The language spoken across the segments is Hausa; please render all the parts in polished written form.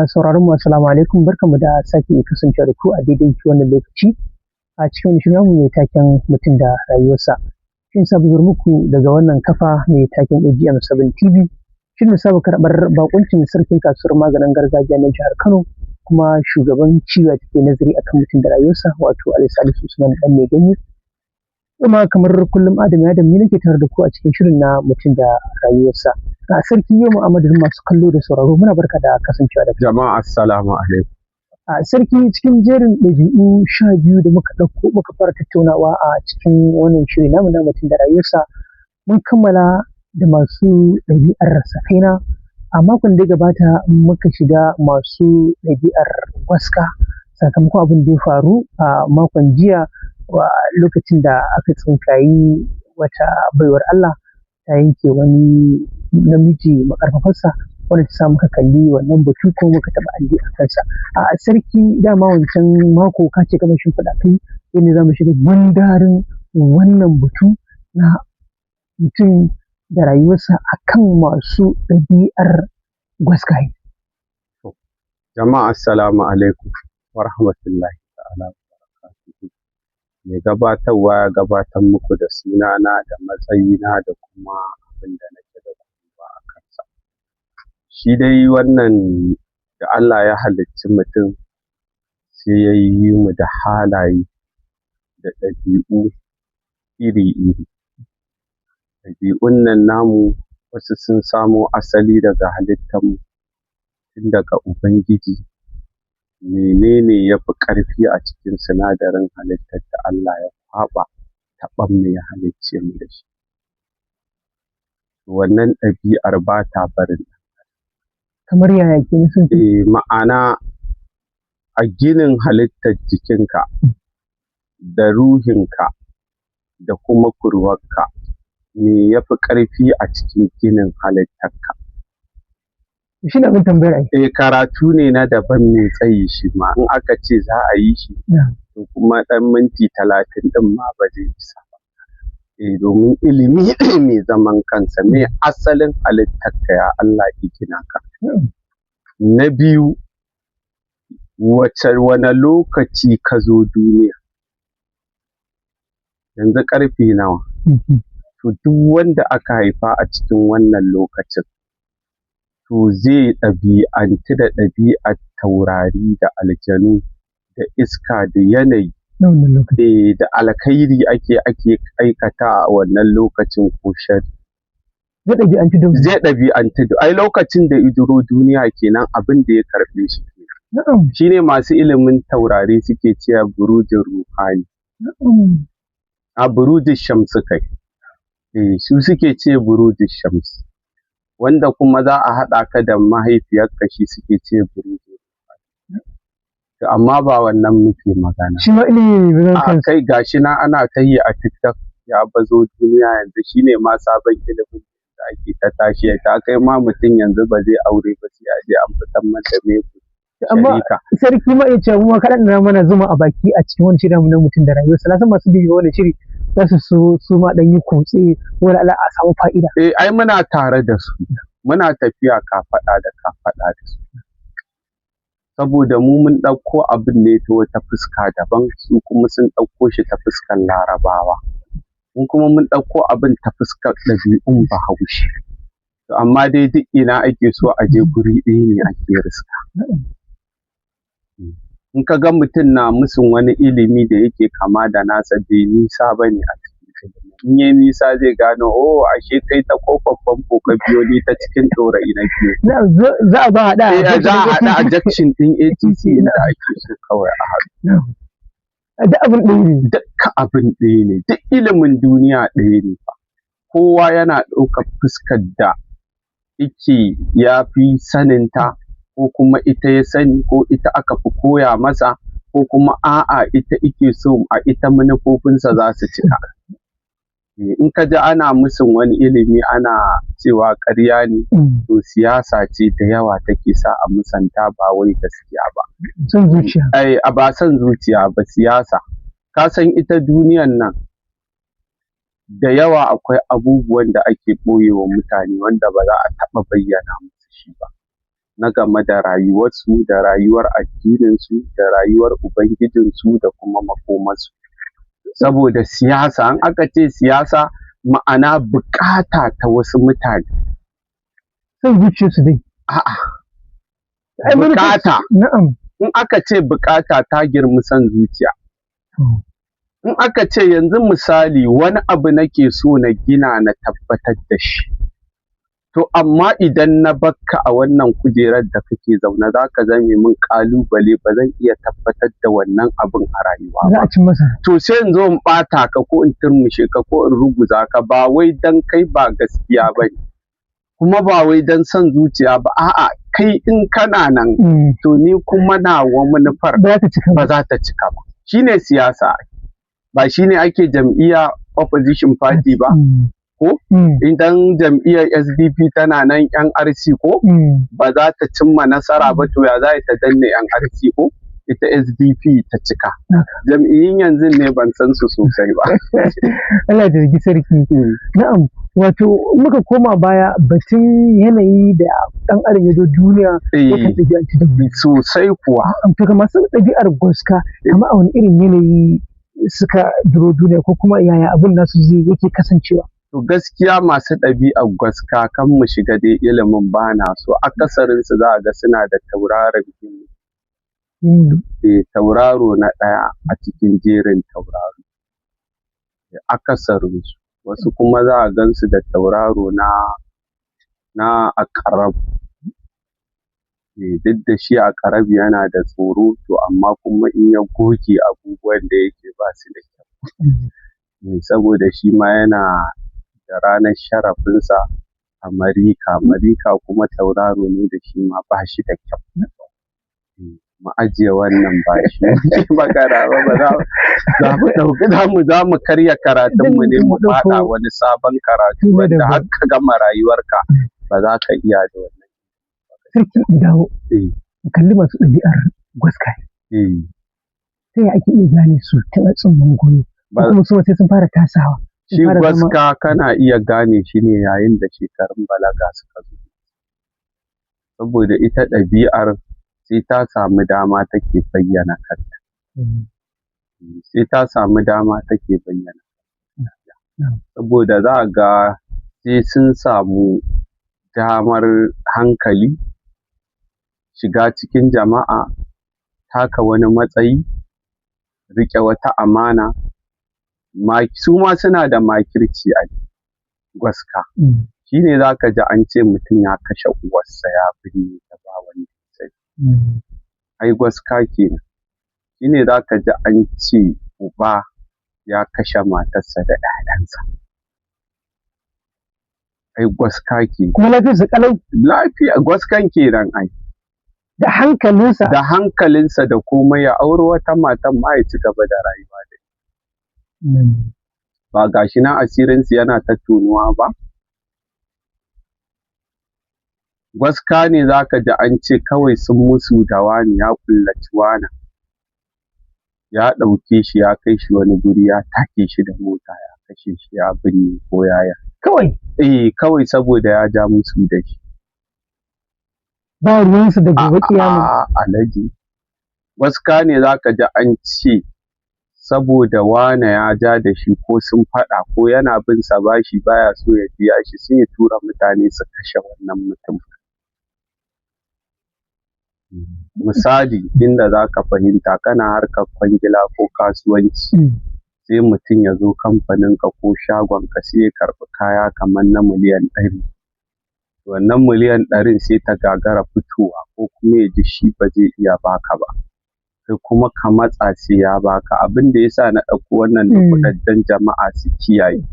Sauraron mu assalamu alaikum, barkanmu da sake kasancewa da ku a daidai wannan lokaci a cikin wani shirin namu mai taken mutum da rayuwarsa. Shin sabuwar muku daga wannan kafa mai taken AGM 7 TV. Shin saba karɓar bakuncin sarkin kasuwar maganin gargajiya na jihar Kano kuma shugaban cibiya take nazari akan mutum da rayuwarsa wato Alhaji Salisu Usman Dan Mai Ganye. Kuma kamar kullum Adam ya ni nake tare da ku a cikin shirin na mutum da rayuwarsa. A sarki yau Muhammadin masu kallo da sauraro muna barka da kasancewa da jama'a assalamu alaikum. A sarki cikin jerin ɗabi'u 12 da muka ɗauko muka fara tattaunawa a cikin wannan shiri namu na mutum da rayuwarsa mun kammala da masu ɗabi'ar sakaina a makon da ya gabata muka shiga masu ɗabi'ar gwaska sakamakon abin da ya faru a makon jiya lokacin da aka tsinkayi wata baiwar Allah ta yanke wani namiji makarfafarsa wanda ta sa muka kalli wannan batu ko muka taɓa alli a kansa. A sarki dama wancan mako ka ce kamar shimfiɗa kai yadda za mu shiga gundarin wannan batu na mutum da rayuwarsa akan masu ɗabi'ar gwaskaye. Jama'a assalamu alaikum wa rahmatullahi ta'ala wa barakatuhu. Mai gabatarwa ya gabatar muku da sunana da matsayina da kuma abin da nake da kuma a kansa. Shi dai wannan da Allah ya halicci mutum sai ya yi mu da halaye da ɗabi'u iri-iri. Ɗabi'un nan namu wasu sun samo asali daga halittarmu tun daga Ubangiji. Menene ya fi ƙarfi a cikin sinadarin halittar da Allah ya kwaɓa taɓon mu ya halicce mu da shi. Wannan ɗabi'ar ba ta barin Kamar yaya ke nufin? Ma'ana a ginin halittar jikinka da ruhinka da kuma kurwarka me ya fi ƙarfi a cikin ginin halittarka? Shi ne abin tambayar ai. Karatu ne na daban mai tsayi shi ma in aka ce za a yi shi to kuma ɗan minti 30 ɗin ma ba zai isa ba. Domin ilimi mai zaman kansa me asalin halittarka ya Allah ya gina ka. Na biyu wane lokaci ka zo duniya? Yanzu ƙarfe nawa? To duk wanda aka haifa a cikin wannan lokacin to zai ɗabi'antu da ɗabi'ar taurari da aljanu da iska da yanayi da alkhairi ake aikatawa a wannan lokacin ko sharri. Zai ɗabi'antu da ai lokacin da ya duro duniya kenan abin da ya karɓe shi kenan. Shi ne masu ilimin taurari suke cewa burujin ruhani. A burujin shamsu kai. Su suke ce burujin shamsu. Wanda kuma za a haɗa ka da mahaifiyarka shi suke ce burujin ruhani. Amma ba wannan muke magana. Shi ma ilimi ne ba A kai gashi na ana ta yi a TikTok ya bazo duniya yanzu shi ne ma sabon ilimin da ake ta tashi ta kai ma mutum yanzu ba zai aure ba sai a je an fitar mata meku. Amma sarki ma iya cewa mu kaɗan da mana zuma a baki a cikin wani shirin na mutum da rayuwarsa. Na san masu bibiyo wani shiri za su so ma ɗan yi kutse wani ala a samu fa'ida. Ai muna tare da su muna tafiya kafaɗa da kafaɗa da su. Saboda mu mun ɗauko abin ne ta wata fuska daban su kuma sun ɗauko shi ta fuskar Larabawa. Mu kuma mun ɗauko abin ta fuskar ɗabi'un Bahaushe. Amma dai duk ina ake so a je guri ɗaya ne ake riska. In ka ga mutum na musun wani ilimi da yake kama da nasa bai nisa ba ne a cikin ilimi. In yayi nisa zai gano ashe kai ta ƙofar famfo ka biyo ni ta cikin ɗorayi na biyo. Za a ba haɗa Za a haɗa a junction ɗin ATC inda ake so kawai a haɗu. Duk abin ɗaya ne. Dukka abin ɗaya ne duk ilimin duniya ɗaya ne fa. Kowa yana ɗaukar fuskar da yake ya fi saninta ko kuma ita ya sani ko ita aka fi koya masa ko kuma a'a ita ike so a ita manufofinsa za su cika. In ka ji ana musun wani ilimi ana cewa ƙarya ne to siyasa ce da yawa take sa a musanta ba wai gaskiya ba. Son zuciya. Ba son zuciya ba siyasa. Ka san ita duniyan nan da yawa akwai abubuwan da ake ɓoye wa mutane wanda ba za a taɓa bayyana musu shi ba. na game da rayuwarsu da rayuwar addininsu da rayuwar ubangijinsu da kuma makomarsu. Saboda siyasa, in aka ce siyasa ma'ana buƙata ta wasu mutane. Son zuciyarsu dai. A'a, buƙata. Na'am. In aka ce buƙata ta girmi son zuciya. In aka ce yanzu misali wani abu nake so na gina na tabbatar da shi. To amma idan na bakka a wannan kujerar da kake zaune za ka zame min ƙalubale, ba zan iya tabbatar da wannan abin a rayuwa Za ba. a ci masa. To sai in zo in ɓata ka ko in turmushe ka ko in ruguza ka, ba wai dan kai ba gaskiya ba ne, kuma ba wai dan son zuciya ba, a'a kai in kana nan to ni kuma nawa manufar ba za ta cika ba. Shine siyasa, ba shine ake jam'iyya opposition party ba. Ko idan jam'iyyar SDP tana nan NRC ko ba za ta cimma nasara ba, to ya za ta danne NRC ko ita SDP ta cika. Jam'iyyun yanzu ne ban san su sosai ba. Allah da rigi sarki. Na'am, wato muka koma baya batun yanayi da ɗan adam ya zo duniya yakan ɗabi'anci da sosai kuwa. To ga masu ɗabi'ar gwaska, amma a wani irin yanayi suka duro duniya ko kuma yaya abin nasu zai yake kasancewa? To gaskiya masu ɗabi'ar gwaska kan mu shiga dai ilimin bana so, akasarinsu za a ga suna da tauraron Hindu. Tauraro na ɗaya a cikin jerin tauraro. Akasarinsu. Wasu kuma za a gansu da tauraro na Aƙarab. Duk da shi Aƙarab yana da tsoro, to amma kuma in ya goge abubuwan da yake ba su da kyau. Saboda shi ma yana da ranar sharafinsa a Marika. Marika kuma tauraro ne da shi ma ba shi da kyau. Mu ajiye wannan ba shi magana ba, za mu karya karatunmu ne mu faɗa wani sabon karatu wanda har ka gama rayuwarka ba za ka iya da wannan. Sarki in dawo, kalli masu ɗabi'ar gwaska. Ta yaya ake iya gane su ta tsumman goyo? Kuma su sai sun fara tasawa. Shi gwaska kana iya gane shi ne yayin da shekarun balaga suka zo. Saboda ita ɗabi'ar sai ta samu dama take bayyana kanta. Sai ta samu dama take bayyana kanta. Saboda za a ga sai sun samu damar hankali, shiga cikin jama'a, taka wani matsayi, riƙe wata amana. Su ma suna da makirci a gwaska. Shi ne za ka ji an ce mutum ya kashe uwarsa ya binne ta ba wanda ya sani. Ai gwaska kenan. Shi ne za ka ji an ce uba ya kashe matarsa da 'ya'yansa. Ai gwaska kenan. Kuma lafiyarsa ƙalau? Lafiya gwaskan kenan ai. Da hankalinsa? Da hankalinsa da komai, ya auri wata matan ma ya ci gaba da rayuwa da ita. Ba ga shi nan asirinsu yana ta tonuwa ba? Gwaska ne za ka ji an ce kawai sun musu da wani ya ƙullaci wani, ya ɗauke shi ya kai shi wani guri ya take shi da mota ya kashe shi ya binne ko yaya. Kawai? Kawai saboda ya ja musu da shi. Ba ruwansu da gobe kiyama. Alhaji. Gwaska ne za ka ji an ce saboda wane ya ja da shi ko sun faɗa ko yana bin sa bashi baya so ya biya shi, sai ya tura mutane su kashe wannan mutum. Misali inda za ka fahimta, kana harkar kwangila ko kasuwanci, sai mutum ya zo kamfaninka ko shagonka sai ya karɓi kaya kamar na miliyan 100. Wannan miliyan 100 sai ta gagara fitowa ko kuma ya ji shi ba zai iya baka ba. Kai kuma ka matsa sai ya baka. Abin da ya sa na ɗauko wannan da kuɗaɗen jama'a su kiyaye.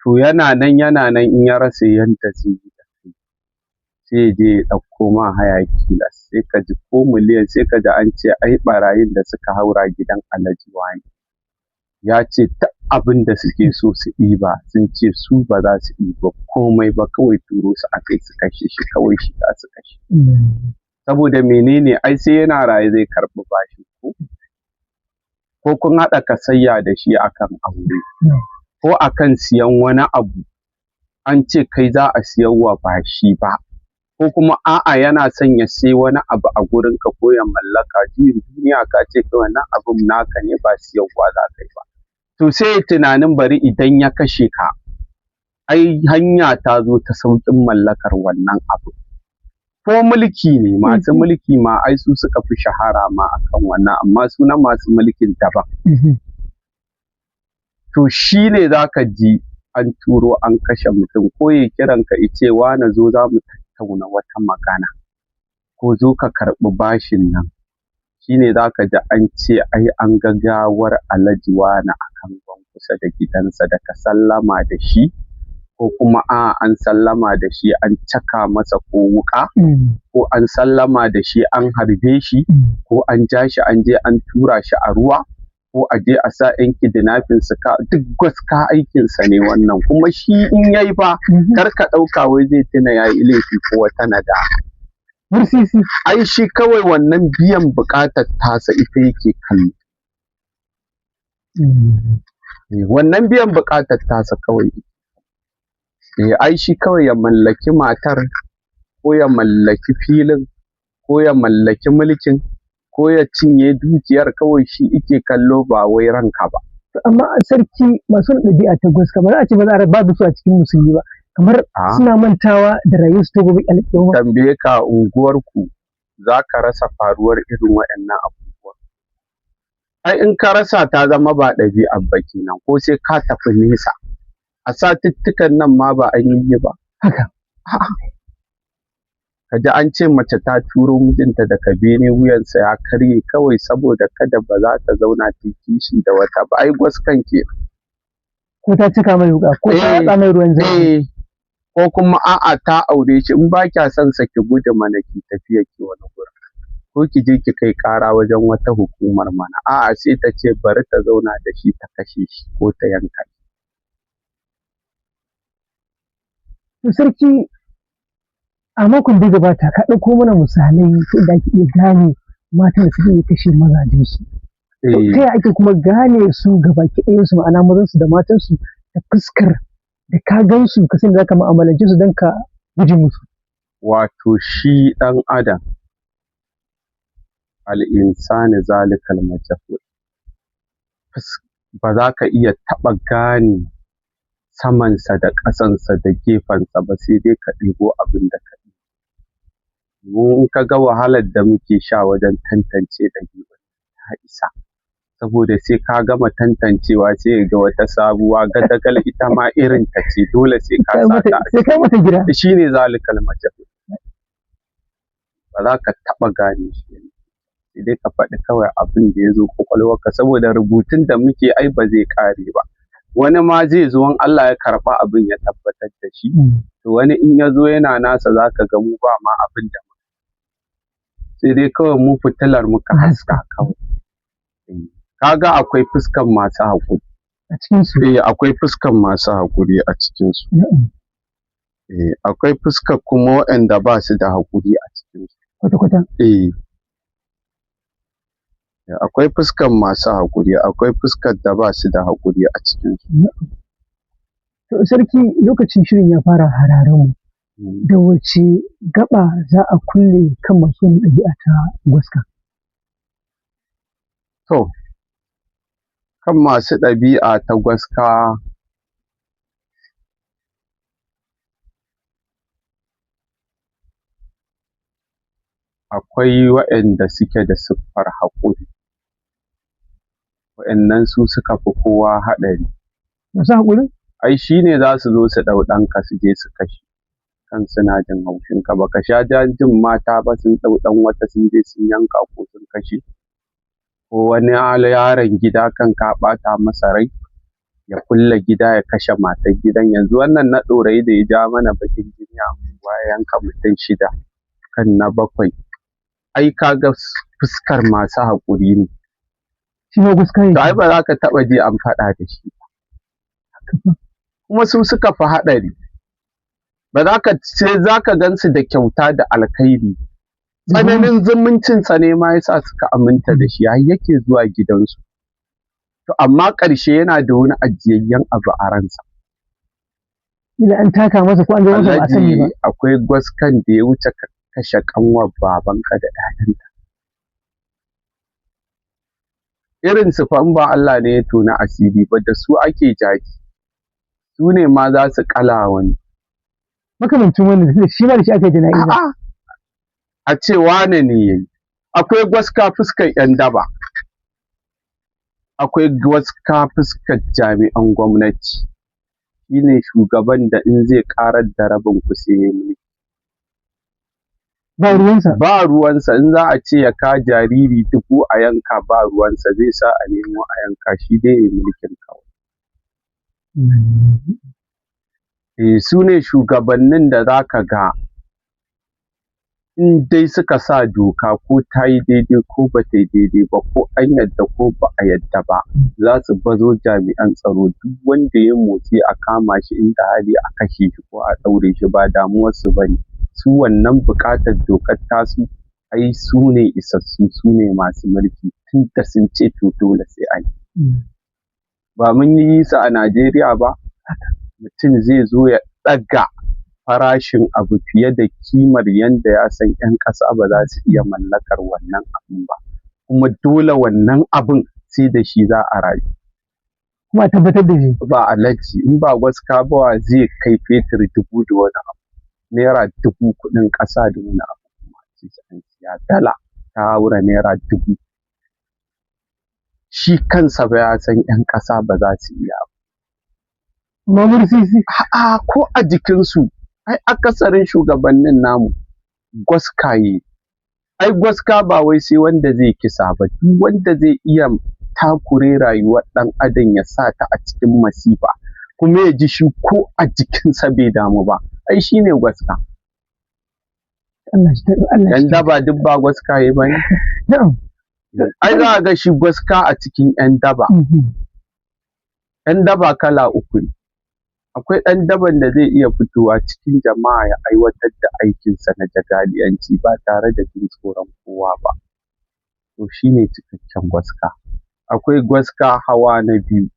To yana nan in ya rasa yanda zai yi da kai, sai ya je ya ɗauko ma haya kilas, sai ka ji ko miliyan, sai ka ji an ce ai ɓarayin da suka haura gidan Alhaji wane ya ce duk abin da suke so su ɗiba, sun ce su ba za su ɗiba komai ba, kawai turo su a kai su kashe shi, kawai shi za su kashe. Saboda menene? Ai sai yana raye zai karɓi bashi ko kun haɗa kasayya da shi akan aure ko akan siyan wani abu, an ce kai za a siyarwa ba shi ba, ko kuma a'a yana son ya sai wani abu a gurinka ko ya mallaka, juyin duniya ka ce kai wannan abun naka ne ba siyarwa za ka yi ba. To sai yayi tunanin bari idan ya kashe ka, ai hanya ta zo ta sauƙin mallakar wannan abun. Ko mulki ne, masu mulki ma ai su suka fi shahara ma akan wannan, amma sunan masu mulkin daban. To shi ne za ka ji an turo an kashe mutum, ko ya kiran ka ya ce wane zo za mu tattauna wata magana, ko zo ka karɓi bashin nan. Shi ne za ka ji an ce ai an ga gawar Alhaji wane a kangon kusa da gidansa, da ka sallama da shi, ko kuma a'a an sallama da shi an caka masa ko wuƙa, ko an sallama da shi an harbe shi, ko an ja shi an je an tura shi a ruwa, ko a je a sa 'yan kidnapping su duk gaska aikinsa ne wannan. Kuma shi in yayi fa kar ka ɗauka wai zai tuna yayi laifi ko wata nadama. Mursisi. Ai shi kawai wannan biyan buƙatar tasa ita yake kallo. Wannan biyan buƙatar tasa kawai. Ai shi kawai ya mallaki matar, ko ya mallaki filin, ko ya mallaki mulkin, ko ya cinye dukiyar, kawai shi ike kallo ba wai ranka ba. Amma sarki masu ɗabi'a ta gwaska ba za a ce ba za a babu su a cikin musulmi ba, kamar suna mantawa da rayuwarsu ta gobe alƙiyama. Tambaye ka unguwarku za ka rasa faruwar irin waɗannan abubuwa. Ai in ka rasa ta zama ba ɗabi'ar ba kenan, ko sai ka tafi nesa. A satuttukan nan ma ba an yi ba. Haka. Ka ji an ce mace ta turo mijinta daga bene wuyansa ya karye kawai saboda kada ba za ta zauna ta kishi da wata ba. Ai gwaskan kenan. Ko ta cika mai wuƙa, ko ta haɗa mai ruwan zafi. Ko kuma a'a ta aure shi, in ba kya son sa ki gudu mana ki tafiya ki wani gurin, ko ki je ki kai ƙara wajen wata hukumar mana. A'a sai ta ce bari ta zauna da shi ta kashe shi ko ta yanka shi. To sarki, a makon da ya gabata ka ɗauko mana misalai ta yadda ake iya gane matan da suke iya kashe mazajensu. Ta yaya ake kuma gane su gabaki ɗayansu, ma'ana mazansu da matansu, ta fuskar da ka gansu ka san da za ka mu'amalance su don ka guje musu? Wato shi ɗan adam al'insani zalikal majhul, ba za ka iya taɓa gane samansa da ƙasansa da gefensa ba, sai dai ka ɗebo abin da ka ɗebo. Mu in ka ga wahalar da muke sha wajen tantance ɗabi'u ta isa, saboda sai ka gama tantancewa sai ka ga wata sabuwa gadagal ita ma irin ta ce, dole sai ka sa ta sai kai mata gida. Shi ne zalikal majhul. Ba za ka taɓa gane shi, sai dai ka faɗi kawai abin da ya zo ƙwaƙwalwarka, saboda rubutun da muke ai ba zai ƙare ba. Wani ma zai zo in Allah ya karɓa abin ya tabbatar da shi, to wani in ya zo yana nasa za ka ga mu ba ma abin da sai dai kawai mu fitilar muka haska kawai. Ka ga akwai fuskan masu haƙuri a cikinsu. Akwai fuskan masu haƙuri a cikinsu. Akwai fuskar kuma waɗanda ba su da haƙuri a cikinsu. Kwata-kwata. Akwai fuskan masu haƙuri, akwai fuskar da ba su da haƙuri a cikinsu. To sarki, lokacin shirin ya fara hararen mu. Da wace gaba za a kulle kan masu wannan ɗabi'a ta gwaska? To, kan masu ɗabi'a ta gwaska akwai waɗanda suke da siffar haƙuri. Waɗannan su suka fi kowa haɗari. Masu haƙurin? Ai shi ne za su zo su ɗau ɗanka su je su kashe, kan suna jin haushinka. Ba ka sha jin mata ba sun ɗau ɗan wata sun je sun yanka ko sun kashe? Ko wani yaron gida kan ka ɓata masa rai ya kulle gida ya kashe matar gidan. Yanzu wannan na Ɗorayi da ya ja mana baƙin jini a unguwa ya yanka mutum 6 kan na 7. Ai ka ga fuskar masu haƙuri ne. Shi ma gwaska ne. To ai ba za ka taɓa ji an faɗa da shi ba. Kuma su suka fi haɗari. Ba za ka sai za ka gan su da kyauta da alkhairi. Tsananin zumuncinsa ne ma ya sa suka aminta da shi, har yake zuwa gidansu. To amma ƙarshe yana da wani ajiyayyen abu a ransa. Ila an taka masa ko an zo masa ba a sani ba. Alhaji akwai gwaskan da ya wuce ka kashe ƙanwar babanka da ƴaƴanta. Irin su fa in ba Allah ne ya toni asiri ba da su ake jaji. Su ne ma za su ƙala wani. Makamancin wannan tunda shi ma da shi aka yi jana'iza. A'a, a ce wane ne ya yi. Akwai gwaska fuskar 'yan daba. Akwai gwaska fuskar jami'an gwamnati. Shi ne shugaban da in zai ƙarar da rabin ku sai ya yi mulki. Ba ruwansa. Ba ruwansa in za a ce ya kawo jariri 1000 a yanka ba ruwansa zai sa a nemo a yanka shi dai ya yi mulkin kawai. Su ne shugabannin da za ka ga in dai suka sa doka ko ta yi daidai ko ba ta yi daidai ba ko an yadda ko ba a yadda ba za su bazo jami'an tsaro duk wanda ya motsi a kama shi inda hali a kashe shi ko a ɗaure shi ba damuwarsu ba ne. Su wannan buƙatar dokar tasu ai su ne isassu su ne masu mulki tun da sun ce to dole sai an yi. Ba mun yi su a Najeriya ba? Mutum zai zo ya ɗaga farashin abu fiye da kimar yanda ya san 'yan ƙasa ba za su iya mallakar wannan abun ba, kuma dole wannan abun sai da shi za a rayu. Kuma a tabbatar da shi. Ba Alhaji in ba gwaska ba wa zai kai fetur 1000 da wani abu, naira 1000 kuɗin ƙasa da wani abu kuma a ce an siya dala ta haura naira 1000. Shi kansa ba ya san 'yan ƙasa ba za su iya ba. Mamursisi. A'a ko a jikinsu ai akasarin shugabannin namu gwaskaye. Ai gwaska ba wai sai wanda zai kisa ba duk wanda zai iya takure rayuwar ɗan adam ya sa ta a cikin masifa kuma ya ji shi ko a jikinsa bai damu ba ai shi ne gwaska. ‘Yan daba duk ba gwaskaye ba ne? Na'am. Ai za a ga shi gwaska a cikin ‘yan daba. ‘Yan daba kala uku ne. Akwai ɗan daban da zai iya fitowa cikin jama'a ya aiwatar da aikinsa na jagaliyanci ba tare da jin tsoron kowa ba, to shi ne cikakken gwaska. Akwai gwaska hawa na biyu,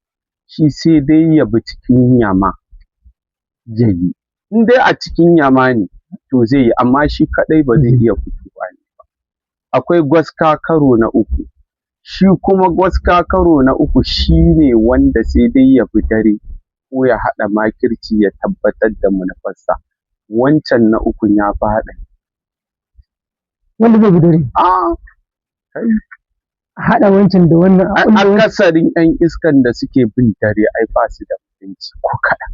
shi sai dai ya bi cikin yama ya yi, in dai a cikin yama ne to zai yi amma shi kaɗai ba zai iya fitowa ne ba. Akwai gwaska karo na uku, shi kuma gwaska karo na uku shi ne wanda sai dai ya bi dare ko ya haɗa makirci ya tabbatar da manufarsa. Wancan na ukun ya fi haɗari. Wanda zai bi dare? Kai. Haɗa wancan da wannan. Akasarin 'yan iskan da suke bin dare ai ba su da mutunci ko kaɗan.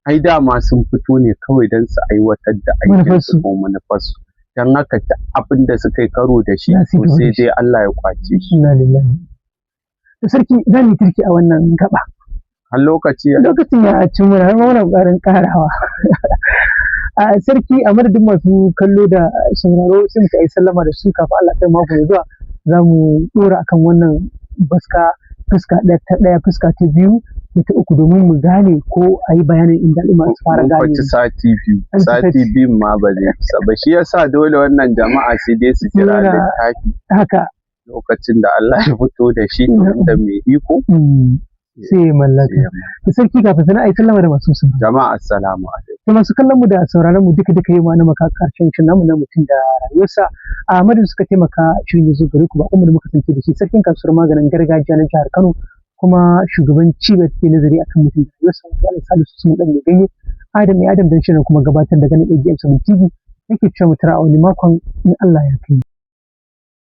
Ai dama sun fito ne kawai don su aiwatar da aikinsu ko manufarsu. Don haka duk abin da suka yi karo da shi to sai dai Allah ya ƙwace shi. Inna lillahi. To sarki za mu yi turki a wannan gaba. Har lokacin ya ci muna har muna ƙoƙarin ƙarawa. Sarki a madadin masu kallo da sauraro sai mu yi sallama da su kafin Allah kai mako mai zuwa za mu ɗora akan wannan fuska ta ɗaya fuska ta biyu da ta uku domin mu gane ko a yi bayanin inda al'umma su fara gane. Mun sati biyun ma ba zai isa ba shi yasa dole wannan jama'a sai dai su jira littafi. Haka. Lokacin da Allah ya fito da shi da mai iko. Sai mallaka. Da sarki kafin sana a yi sallama da masu sun. Jama'a assalamu alaikum. Da masu kallon mu da sauraron mu duka yi ma na maka karshen shi namu na mutum da rayuwarsa. A madadin suka taimaka shirin ya zo gare ku ba kuma da muka kasance da shi sarkin kasuwar maganin gargajiya na jihar Kano kuma shugaban cibiyar take nazari akan mutum da rayuwarsa wato Alhaji Salisu Usman Dan Ganye. Adam dan shirin kuma gabatar da ganin AGM 7 TV. Nake cewa mu tara a wani makon in Allah ya kai.